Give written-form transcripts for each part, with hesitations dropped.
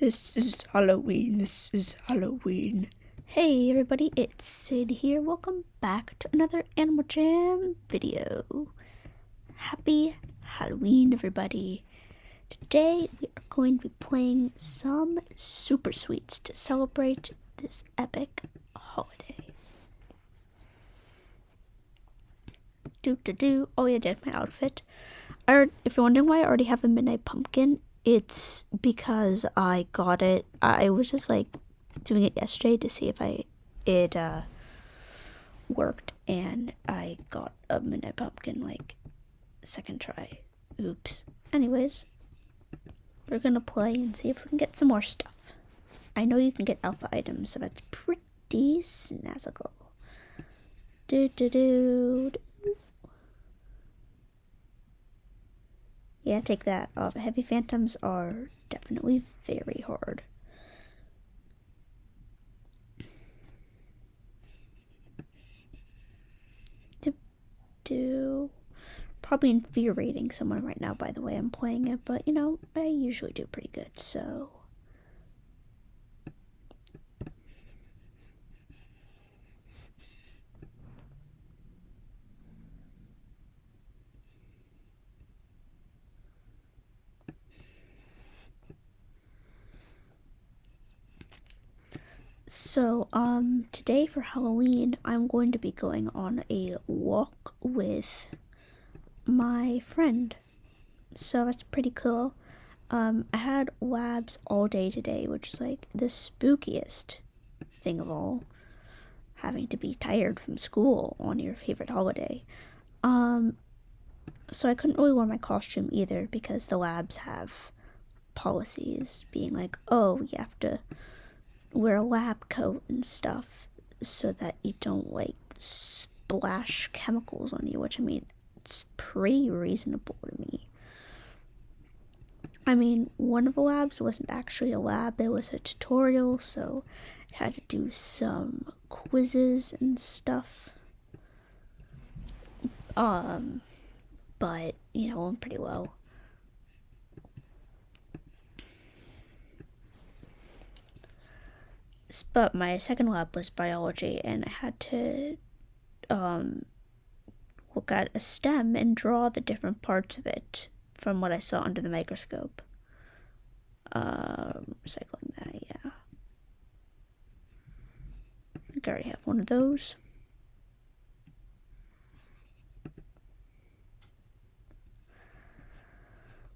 This is Halloween. This is Halloween. Hey everybody, it's Sid here. Welcome back to another Animal Jam video. Happy Halloween, everybody. Today we are going to be playing some super sweets to celebrate this epic holiday. Oh yeah, I did my outfit. If you're wondering why I already have a midnight pumpkin, it's because I got it. I was just like doing it yesterday to see if it worked, and I got a midnight pumpkin like second try. Oops. Anyways, we're gonna play and see if we can get some more stuff. I know you can get alpha items, so that's pretty snazzical. Yeah, take that. The heavy phantoms are definitely very hard. Probably infuriating someone right now, by the way I'm playing it, but you know, I usually do pretty good, so. So, today for Halloween, I'm going to be going on a walk with my friend. So that's pretty cool. I had labs all day today, which is like the spookiest thing of all. Having to be tired from school on your favorite holiday. So I couldn't really wear my costume either because the labs have policies being like, oh, you have to wear a lab coat and stuff so that you don't like splash chemicals on you, which I mean, it's pretty reasonable to me. I mean, one of the labs wasn't actually a lab, it was a tutorial, so I had to do some quizzes and stuff. But, you know, went pretty well. But my second lab was biology, and I had to look at a stem and draw the different parts of it from what I saw under the microscope. Recycling that, yeah. I think I already have one of those.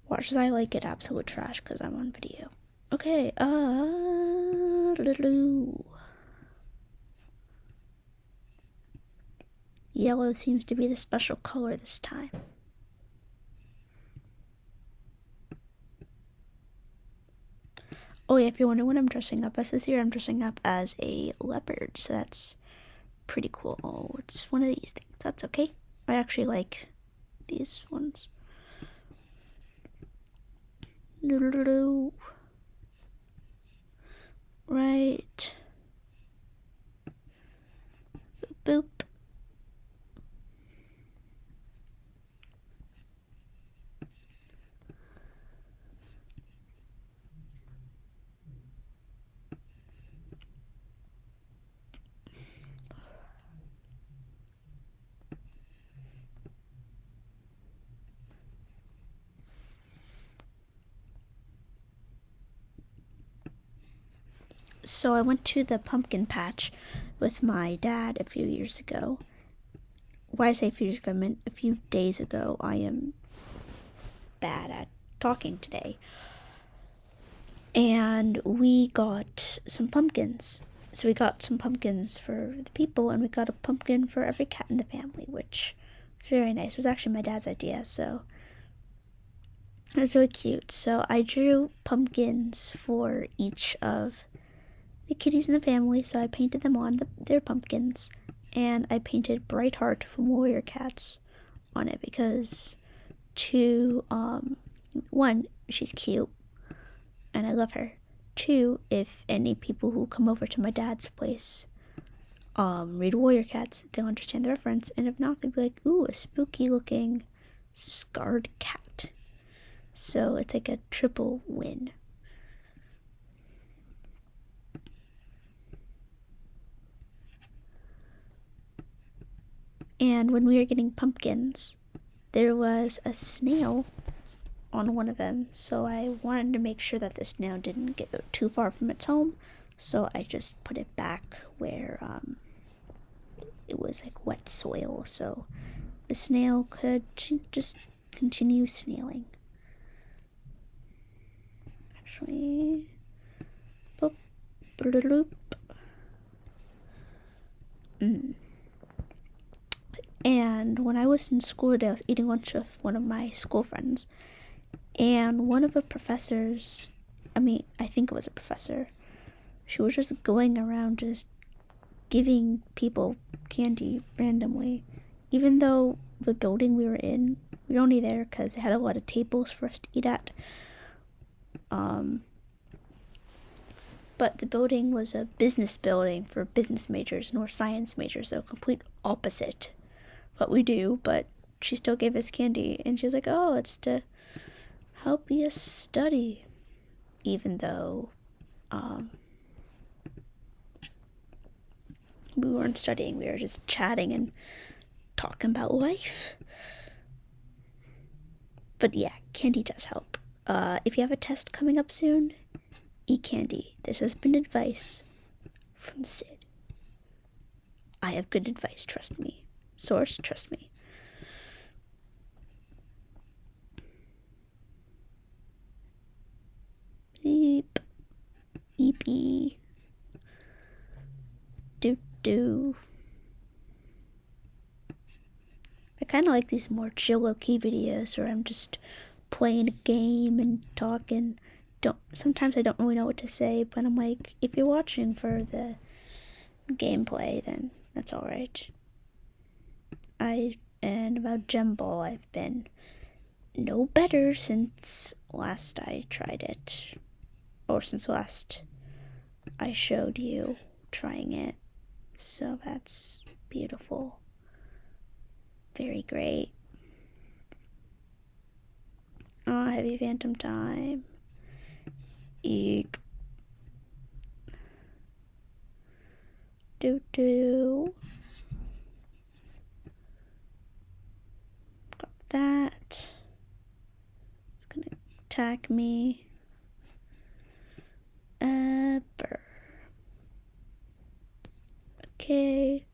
Watch as I like get absolute trash because I'm on video. Okay, yellow seems to be the special color this time. Oh yeah, if you're wondering what I'm dressing up as this year, I'm dressing up as a leopard, so that's pretty cool. Oh, it's one of these things. That's okay. I actually like these ones. Right. Boop. So I went to the pumpkin patch with my dad a few years ago. Why I say a few years ago, I meant a few days ago. I am bad at talking today. And we got some pumpkins. So we got some pumpkins for the people, and we got a pumpkin for every cat in the family, which was very nice. It was actually my dad's idea, so it was really cute. So I drew pumpkins for each of the kitties in the family, so I painted them on their pumpkins, and I painted Bright Heart from Warrior Cats on it because one, she's cute and I love her. Two, if any people who come over to my dad's place read Warrior Cats, they'll understand the reference, and if not, they'll be like, ooh, a spooky looking scarred cat. So it's like a triple win. And when we were getting pumpkins, there was a snail on one of them, so I wanted to make sure that the snail didn't get too far from its home, so I just put it back where it was like wet soil, so the snail could just continue snailing. Actually, boop, bloop. And when I was in school today, I was eating lunch with one of my school friends, and one of the professors, I think it was a professor, she was just going around just giving people candy randomly, even though the building we were in, we were only there because it had a lot of tables for us to eat at. But the building was a business building for business majors and we're science majors, so complete opposite what we do, but she still gave us candy, and she was like, oh, it's to help you study, even though we weren't studying, we were just chatting and talking about life. But yeah, candy does help. If you have a test coming up soon, eat candy. This has been advice from Syd. I have good advice, trust me. Source, trust me. Eep. Eepy. Do. I kind of like these more chill, low-key videos where I'm just playing a game and talking. Sometimes I don't really know what to say, but I'm like, if you're watching for the gameplay, then that's alright. And about Gem Ball, I've been no better since last I tried it. Or since last I showed you trying it. So that's beautiful. Very great. Oh, heavy phantom time. Eek. Do. Got that. It's gonna attack me. Okay.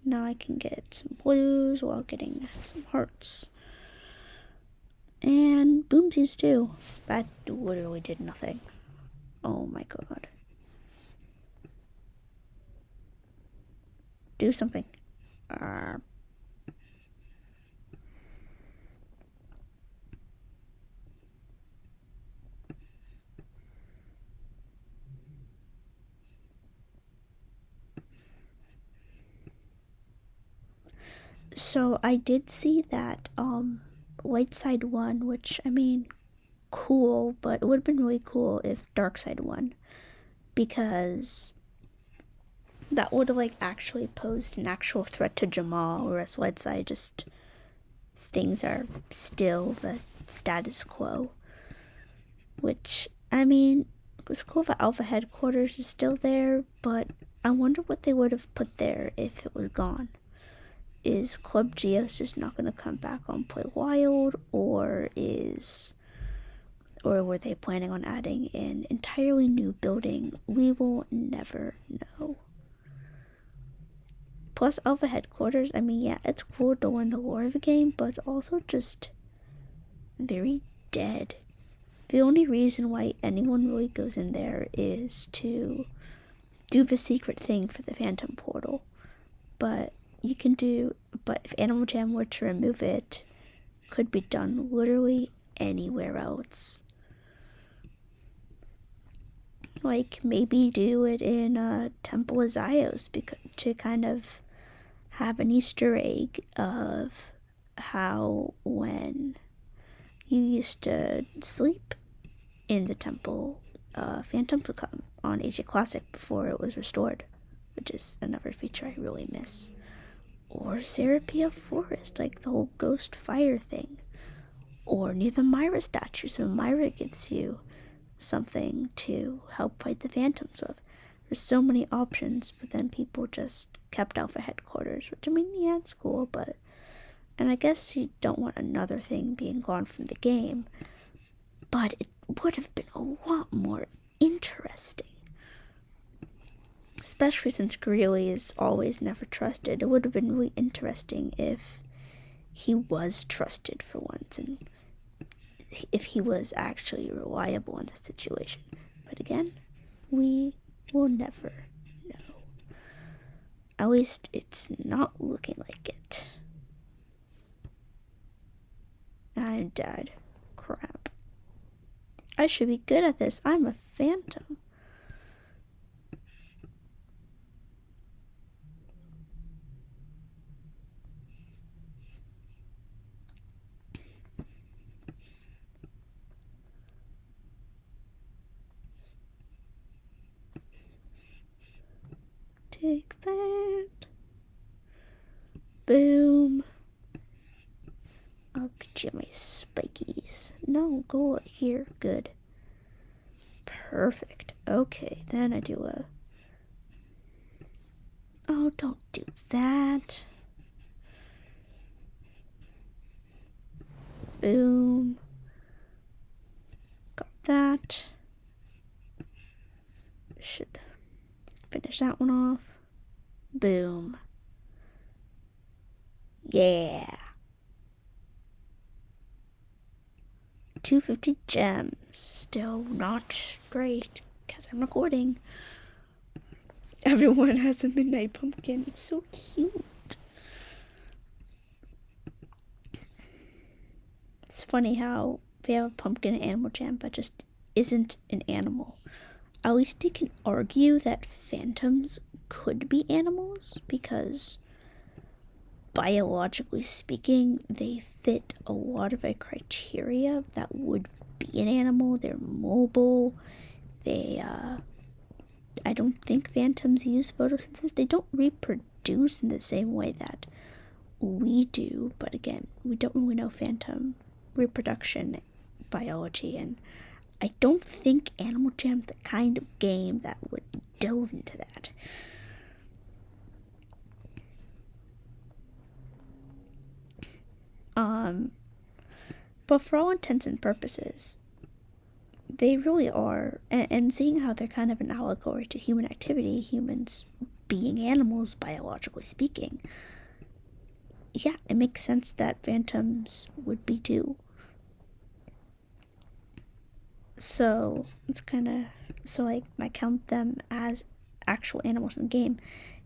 Now I can get some blues while getting some hearts. And boomsies too. That literally did nothing. Oh my god. Do something. So I did see that Light Side won, which, cool, but it would have been really cool if Dark Side won, because that would have actually posed an actual threat to Jamal, whereas Light Side just things are still the status quo, which it was cool that Alpha headquarters is still there, but I wonder what they would have put there if it was gone. Is Club Geos just not going to come back on Play Wild, or were they planning on adding an entirely new building? We will never know. Plus, Alpha Headquarters, yeah, it's cool to learn the lore of the game, but it's also just very dead. The only reason why anyone really goes in there is to do the secret thing for the Phantom Portal. But if Animal Jam were to remove it, could be done literally anywhere else. Maybe do it in Temple of Zios to kind of have an Easter egg of how when you used to sleep in the temple, Phantoms would come on AJ Classic before it was restored, which is another feature I really miss. Or Serapia Forest, the whole ghost fire thing. Or near the Myra statue, so Myra gives you something to help fight the phantoms with. There's so many options, but then people just kept Alpha Headquarters, which, I mean, yeah, it's cool, but... And I guess you don't want another thing being gone from the game, but it would have been a lot more interesting. Especially since Greeley is always never trusted. It would have been really interesting if he was trusted for once, and if he was actually reliable in a situation. But again, we will never know. At least it's not looking like it. I'm dead. Crap. I should be good at this. I'm a phantom. Take that. Boom. I'll get you my spikies. No, go here. Good. Perfect. Okay, then I do a... Oh, don't do that. Boom. Got that. Should finish that one off. Boom. Yeah. 250 gems. Still not great, because I'm recording. Everyone has a midnight pumpkin. It's so cute. It's funny how they have a pumpkin and animal jam, but just isn't an animal. At least they can argue that phantoms could be animals, because biologically speaking, they fit a lot of the criteria that would be an animal. They're mobile. I don't think phantoms use photosynthesis. They don't reproduce in the same way that we do. But again, we don't really know phantom reproduction biology, and I don't think Animal Jam's the kind of game that would delve into that. But for all intents and purposes, they really are, and seeing how they're kind of an allegory to human activity, humans being animals, biologically speaking, yeah, it makes sense that phantoms would be too. So, it's kind of, so I count them as actual animals in the game,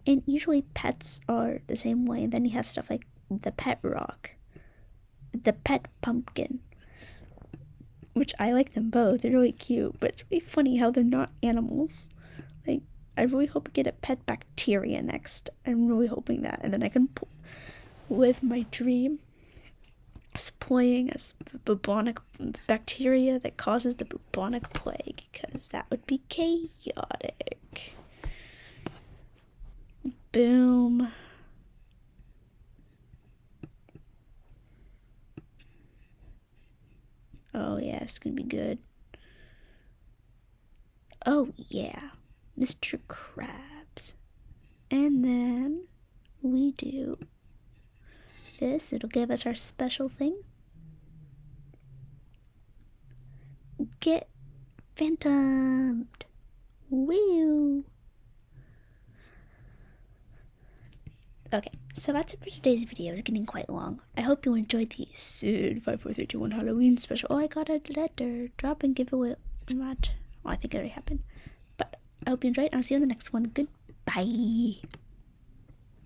and usually pets are the same way, and then you have stuff like the pet rock, the pet pumpkin, which I like them both. They're really cute, but it's really funny how they're not animals. Like, I really hope I get a pet bacteria next. I'm really hoping that, and then I can live my dream playing as bubonic bacteria that causes the bubonic plague, because that would be chaotic. Boom. Oh yeah, it's gonna be good. Oh yeah, Mr. Krabs. And then we do this. It'll give us our special thing. Get phantomed. Woo. Okay, so that's it for today's video. It's getting quite long. I hope you enjoyed the Syd54321 Halloween special. Oh, I got a letter. Drop and give away. What? Well, I think it already happened. But I hope you enjoyed, and I'll see you in the next one. Goodbye.